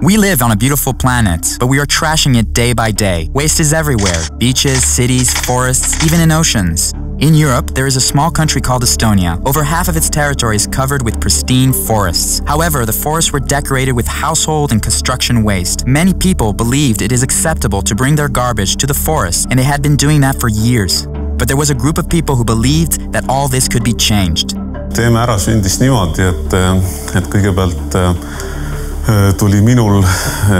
We live on a beautiful planet, but we are trashing it day by day. Waste is everywhere. Beaches, cities, forests, even in oceans. In Europe, there is a small country called Estonia. Over half of its territory is covered with pristine forests. However, the forests were decorated with household and construction waste. Many people believed it is acceptable to bring their garbage to the forest, and they had been doing that for years. But there was a group of people who believed that all this could be changed. Teeme ära sündis niimoodi, et kõigepealt tuli minul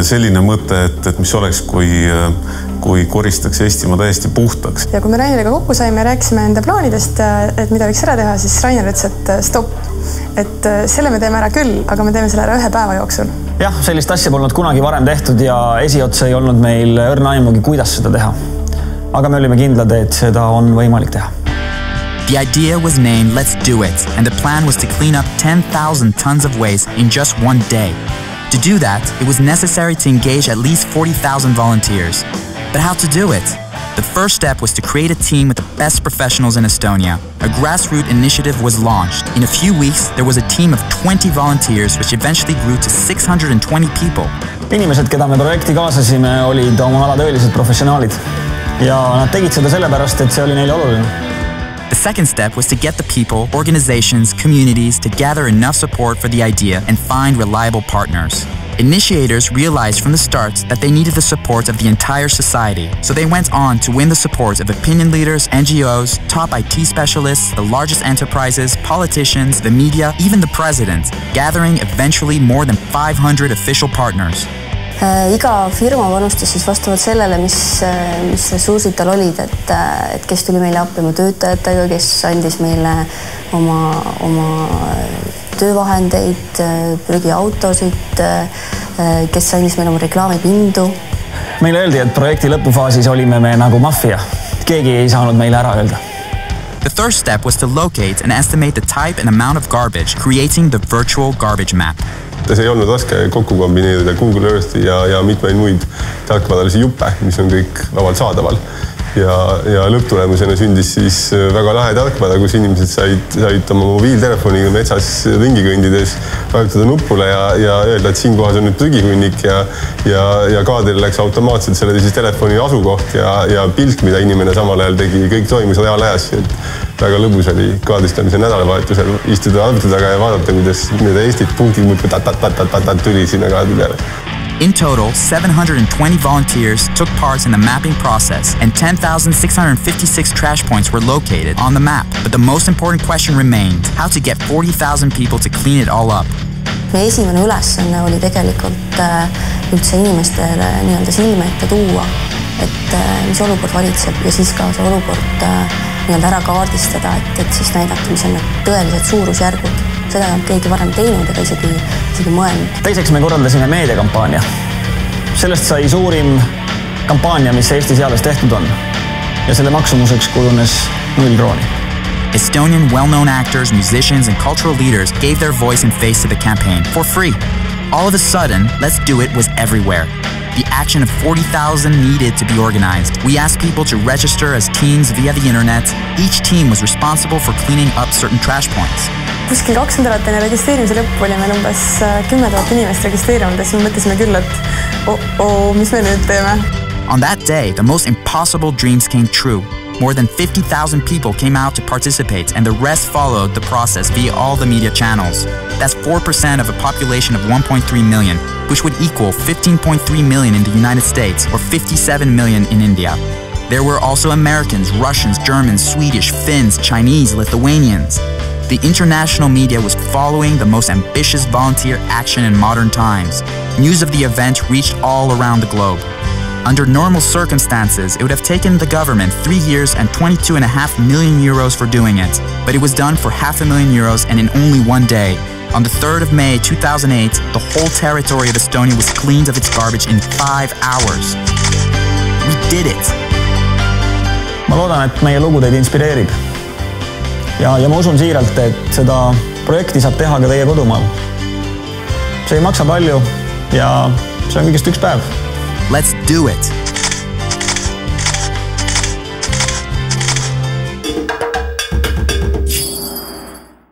selline mõte, et mis oleks, kui koristaks Eestimaa täiesti puhtaks. Ja kui me Raineriga kokku saime ja rääkisime enda plaanidest, et mida võiks ära teha, siis Rainer ütles, et stopp. Et selle me teeme ära küll, aga me teeme selle ära 1 päeva jooksul. Jah, sellist asja polnud kunagi varem tehtud ja esiotsa ei olnud meil õrna aimugi, kuidas seda teha. Aga me olime kindlad, et seda on võimalik teha. The idea was named Let's Do It, and the plan was to clean up 10,000 tons of waste in just one day. To do that, it was necessary to engage at least 40,000 volunteers. But how to do it? The first step was to create a team with the best professionals in Estonia. A grassroots initiative was launched. In a few weeks, there was a team of 20 volunteers, which eventually grew to 620 people. Inimesed, keda me projekti kaasasime, olid oma ala tõelised professionaalid. Ja nad tegid seda sellepärast, et see oli neile oluline. The second step was to get the people, organizations, communities to gather enough support for the idea and find reliable partners. Initiators realized from the start that they needed the support of the entire society, so they went on to win the support of opinion leaders, NGOs, top IT specialists, the largest enterprises, politicians, the media, even the president, gathering eventually more than 500 official partners. Iga firma panustas siis vastavalt sellele, mis ressursid tal olid, et kes tuli meile appi oma töötajatega, kes andis meile oma töövahendeid, prügiautosid, kes andis meile oma reklaamipindu. Meile öeldi, et projekti lõpufaasis olime me nagu maffia. Keegi ei saanud meile ära öelda. The third step was to locate and estimate the type and amount of garbage, creating the virtual garbage map. See ei olnud raske kokku kombineerida Google Earthi ja mitmeid muid tarkvaralisi juppe, mis on kõik vabalt saadaval. Ja lõpptulemusena sündis siis väga lahe tarkvara, kus inimesed said oma mobiiltelefoniga metsas ringi kõndides vajutada nuppule ja öelda, et siin kohas on nüüd prügihunnik ja kaadril läks automaatselt selle siis telefoni asukoht ja pilt, mida inimene samal ajal tegi, kõik toimus reaalajas. Väga lõbus oli kaardistamise nädalavahetusel istuda arvuti taga ja vaadata, kuidas need Eestit punktid muudkui tuli sinna kaardi peale. In total, 720 volunteers took part in the mapping process, and 10,656 trash points were located on the map. But the most important question remained: how to get 40,000 people to clean it all up. Meie esimene ülesanne oli tegelikult üldse inimestele nii-öelda silme ette tuua, et mis olukord valitseb ja siis ka see olukord nii-öelda ära kaardistada, et siis näidata, mis on need tõelised suurusjärgud. Seda ei olnud keegi varem teinud ega isegi mõelnud. Teiseks me korraldasime meediakampaania. Sellest sai suurim kampaania, mis Eesti seadus tehtud on. Ja selle maksumuseks kujunes 0 krooni. Estonian well-known actors, musicians, and cultural leaders gave their voice and face to the campaign for free. All of a sudden, Let's Do It was everywhere. The action of 40,000 needed to be organized. We asked people to register as teams via the internet. Each team was responsible for cleaning up certain trash points. Kuskil 2 nädalat enne registreerimise lõppu oli meil umbes 10,000 inimest registreerinud ja siis me mõtlesime küll, et mis me nüüd teeme. On that day, the most impossible dreams came true. More than 50,000 people came out to participate, and the rest followed the process via all the media channels. That's 4% of a population of 1.3 million, which would equal 15.3 million in the United States or 57 million in India. There were also Americans, Russians, Germans, Swedish, Finns, Chinese, Lithuanians. The international media was following the most ambitious volunteer action in modern times. News of the event reached all around the globe. Under normal circumstances, it would have taken the government 3 years and 22.5 million euros for doing it. But it was done for €500,000 and in only one day. On the 3rd of May 2008, the whole territory of Estonia was cleaned of its garbage in 5 hours. We did it! Ma loodan, et meie lugu teid inspireerib. Ja ma usun siiralt, et seda projekti saab teha ka teie kodumaal. See ei maksa palju ja see on kõigest 1 päev. Let's do it!